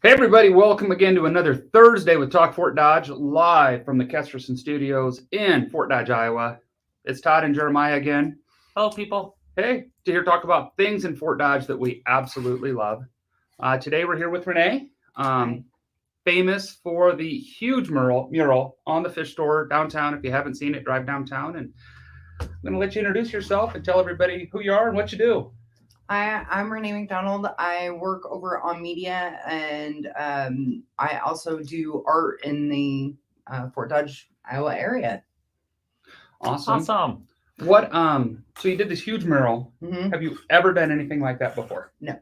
Hey everybody, welcome again to another Thursday with Talk Fort Dodge, live from the Kesterson Studios in Fort Dodge, Iowa. It's Todd and Jeremiah again. Hello, people. Hey, to here talk about things in Fort Dodge that we absolutely love. Today we're here with Renee, famous for the huge mural on the fish store downtown. If you haven't seen it, drive downtown, and I'm going to let you introduce yourself and tell everybody who you are and what you do. I'm Rachel McDonald. I work over on media, and I also do art in the Fort Dodge, Iowa area. Awesome. What? So you did this huge mural. Mm-hmm. Have you ever done anything like that before? No.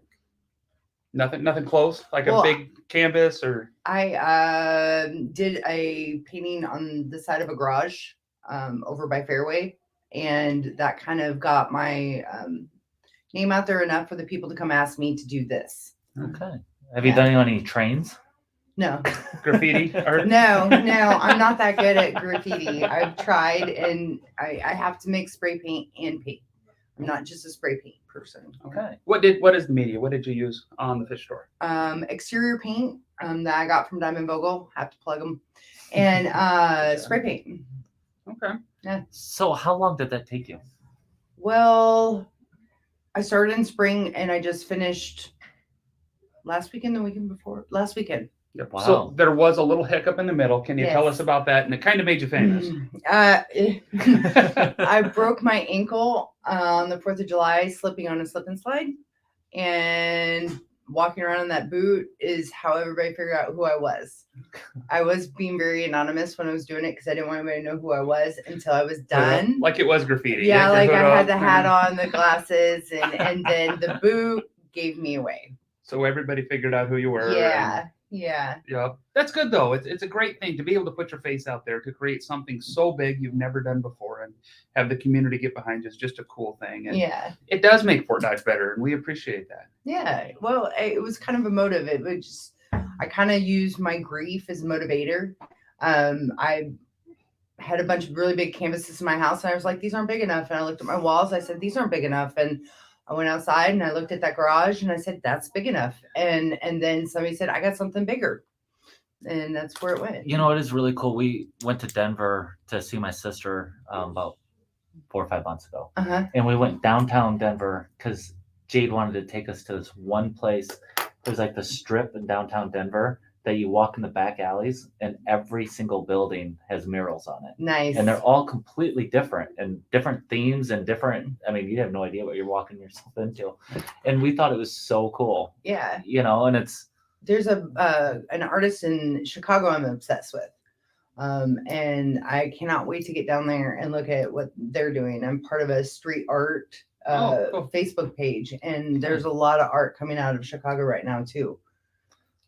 Nothing close, like a big canvas, or I did a painting on the side of a garage over by Fairway, and that kind of got my name out there enough for the people to come ask me to do this. Okay. Have you done any trains? No. Graffiti art? No, I'm not that good at graffiti. I've tried, and I have to mix spray paint and paint. I'm not just a spray paint person. Okay. What is the media? What did you use on the fish store? Exterior paint that I got from Diamond Vogel. Have to plug them. And spray paint. Okay. Yeah. So how long did that take you? Well, I started in spring, and I just finished last weekend. Yep. Wow. So there was a little hiccup in the middle. Can you tell us about that? And it kind of made you famous. I broke my ankle on the 4th of July slipping on a slip and slide, and walking around in that boot is how everybody figured out who I was. I was being very anonymous when I was doing it because I didn't want anybody to know who I was until I was done. Like it was graffiti. Yeah, like I had the hat on, the glasses, and then the boot gave me away. So everybody figured out who you were. Yeah. Yeah. That's good though. It's a great thing to be able to put your face out there, to create something so big you've never done before and have the community get behind you. Is just a cool thing. And it does make Fort Dodge better, and we appreciate that. Yeah. Well, it was kind of a motive. It was just, I kind of used my grief as a motivator. I had a bunch of really big canvases in my house, and I was like, these aren't big enough. And I looked at my walls. I said, these aren't big enough. And I went outside and I looked at that garage and I said, that's big enough. And then somebody said, I got something bigger. And that's where it went. You know, it is really cool. We went to Denver to see my sister about 4 or 5 months ago. Uh-huh. And we went downtown Denver because Jade wanted to take us to this one place. There's like the strip in downtown Denver that you walk in the back alleys, and every single building has murals on it. Nice. And they're all completely different and different themes and different. I mean, you have no idea what you're walking yourself into. And we thought it was so cool. Yeah. You know, and there's an artist in Chicago I'm obsessed with. And I cannot wait to get down there and look at what they're doing. I'm part of a street art cool. Facebook page, and there's a lot of art coming out of Chicago right now too.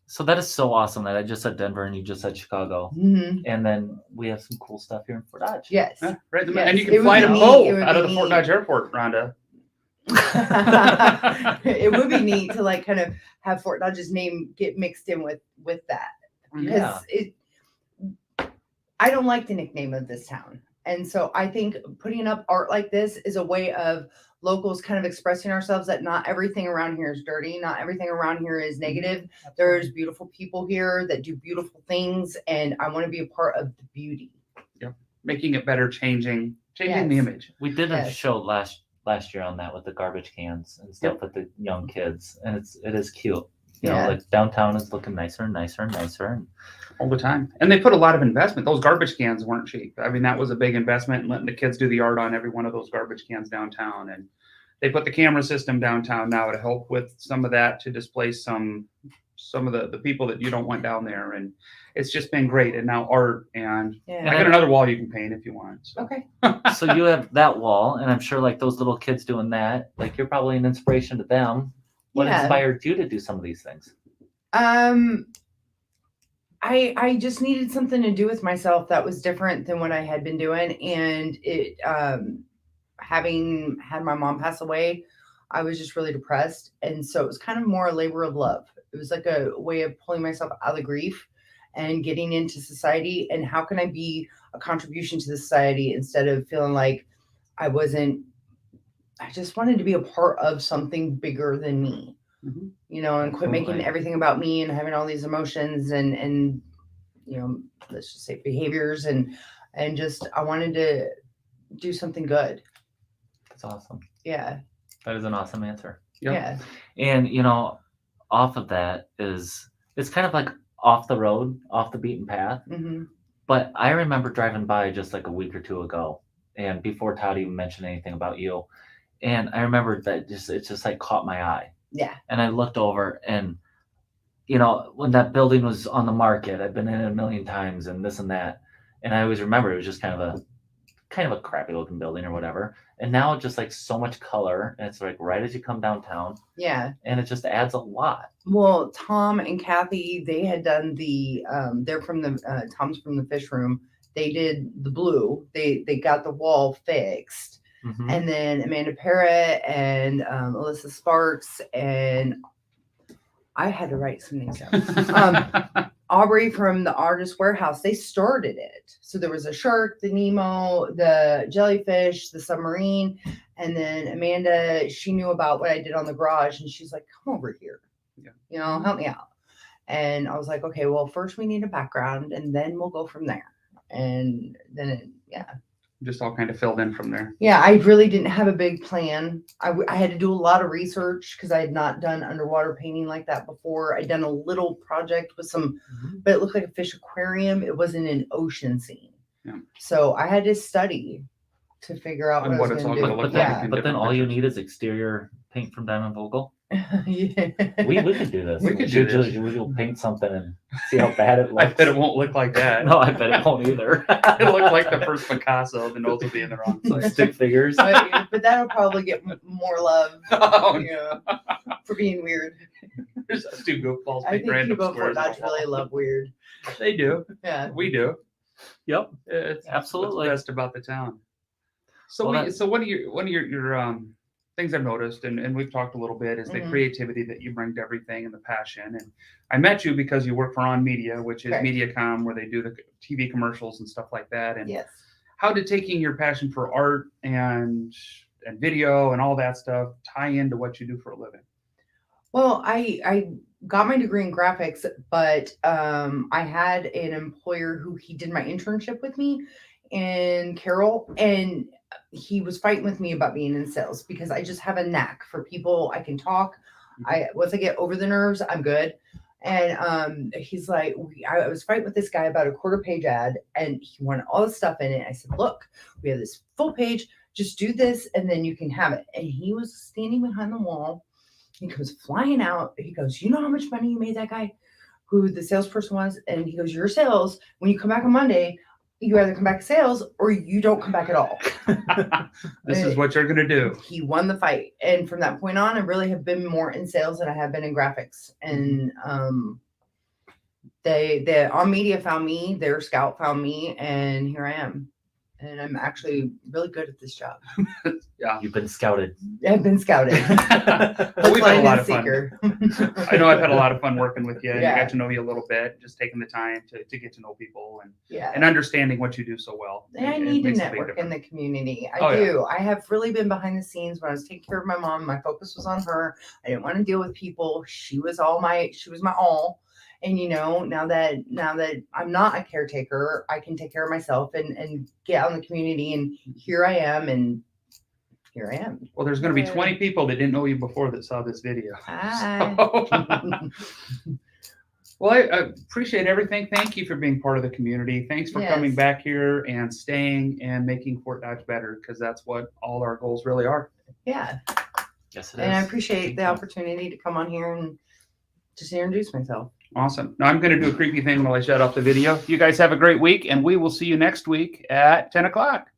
So that is so awesome that I just said Denver and you just said Chicago. Mm-hmm. And then we have some cool stuff here in Fort Dodge. Yes. Yeah, right. Yes. And you can fly to both out of the neat. Fort Dodge Airport, Rhonda. It would be neat to like kind of have Fort Dodge's name get mixed in with that. Because I don't like the nickname of this town. And so I think putting up art like this is a way of locals kind of expressing ourselves that not everything around here is dirty. Not everything around here is negative. There's beautiful people here that do beautiful things. And I want to be a part of the beauty. Yep. Making it better, changing the image. We did a show last year on that with the garbage cans and stuff with the young kids. And it is cute. You know, like downtown is looking nicer and nicer and nicer. All the time. And they put a lot of investment. Those garbage cans weren't cheap. I mean, that was a big investment in letting the kids do the art on every one of those garbage cans downtown. And they put the camera system downtown now to help with some of that, to displace some of the people that you don't want down there. And it's just been great. And now art, and I got another wall you can paint if you want. So. Okay. So you have that wall, and I'm sure like those little kids doing that, like you're probably an inspiration to them. What inspired you to do some of these things? I just needed something to do with myself that was different than what I had been doing. And it, having had my mom pass away, I was just really depressed. And so it was kind of more a labor of love. It was like a way of pulling myself out of the grief and getting into society. And how can I be a contribution to the society instead of feeling like I just wanted to be a part of something bigger than me. Mhm. you know, and quit making Absolutely. everything about me and having all these emotions and, you know, let's just say behaviors and just, I wanted to do something good. That's awesome. Yeah. That is an awesome answer. Yep. Yeah. And off of that is it's kind of like off the road, off the beaten path. Hmm. But I remember driving by just like a week or two ago, and before Todd even mentioned anything about you, and I remember that it just like caught my eye, Yeah. and I looked over, and when that building was on the market, I've been in it a million times, and this and that, and I always remember it was just kind of a crappy looking building or whatever, and now just like so much color, and it's like right as you come downtown, Yeah. and it just adds a lot. Well, Tom and Kathy, they had done they're from Tom's from the fish room. They did the blue. They got the wall fixed. Mhm. And then Amanda Parrott and Alyssa Sparks, and I had to write some names down. Aubrey from the Artist Warehouse, they started it. So there was a shark, the Nemo, the jellyfish, the submarine, and then Amanda, she knew about what I did on the garage, and she's like, "Come over here, Yeah. help me out." And I was like, "Okay, well, first we need a background, and then we'll go from there." And then Just all kind of filled in from there. yeah, I really didn't have a big plan. I had to do a lot of research because I had not done underwater painting like that before. I'd done a little project with some, but it looked like a fish aquarium. It wasn't an ocean scene. Yeah. So I had to study to figure out And what I what was it's all going to gonna do. look But like Yeah. in then different all you pictures. need is exterior paint from Diamond Vogel. Yeah. We could do this. We could do this. We'll paint something and see how bad it looks. I bet it won't look like that. No, I bet it won't either. It'll look like the first Picasso. The nose will be in the wrong place. Stick figures. but that'll probably get more love, Oh, for being weird. there's those two goofballs I make think random people at Fort squares. on Dodge the wall. really love weird. They do. Yeah. We do. Yep. It's Absolutely. what's best about the town. So Well, so one of your things I've noticed, and we've talked a little bit, is the Mhm. creativity that you bring to everything and the passion. And I met you because you work for On Media, which is Correct. MediaCom, where they do the TV commercials and stuff like that. And Yes. how did taking your passion for art and video and all that stuff tie into what you do for a living? Well, I got my degree in graphics, but I had an employer who he did my internship with me in Carroll, and he was fighting with me about being in sales because I just have a knack for people. I can talk. Once I get over the nerves, I'm good. And he's like, I was fighting with this guy about a quarter-page ad, and he wanted all this stuff in it. I said, "Look, we have this full page. Just do this, and then you can have it." And he was standing behind the wall. He comes flying out. He goes, "You know how much money you made that guy who the salesperson was?" And he goes, "Your sales, when you come back on Monday, you either come back to sales or you don't come back at all." This is what you're gonna do. He won the fight. And from that point on, I really have been more in sales than I have been in graphics. And they On Media found me, their scout found me, and here I am. And I'm actually really good at this job. You've been scouted. I've been scouted. Well, we've had a lot of fun. Seeker. I know I've had a lot of fun working with you. And Yeah. I got to know you a little bit, just taking the time to get to know people Yeah. and understanding what you do so well. And I It need to makes a big network in difference. the community. I Oh, yeah. do. I have really been behind the scenes when I was taking care of my mom. My focus was on her. I didn't want to deal with people. She was my all. And now that I'm not a caretaker, I can take care of myself and get out in the community. And here I am. Well, there's going to be Yeah. 20 people that didn't know you before that saw this video. Hi. Well, I appreciate everything. Thank you for being part of the community. Thanks for coming Yes. back here and staying and making Fort Dodge better, because that's what all our goals really are. Yeah. Yes, it is. And I appreciate Thank the you. opportunity to come on here and just introduce myself. Awesome. Now I'm going to do a creepy thing while I shut off the video. You guys have a great week, and we will see you next week at 10 o'clock.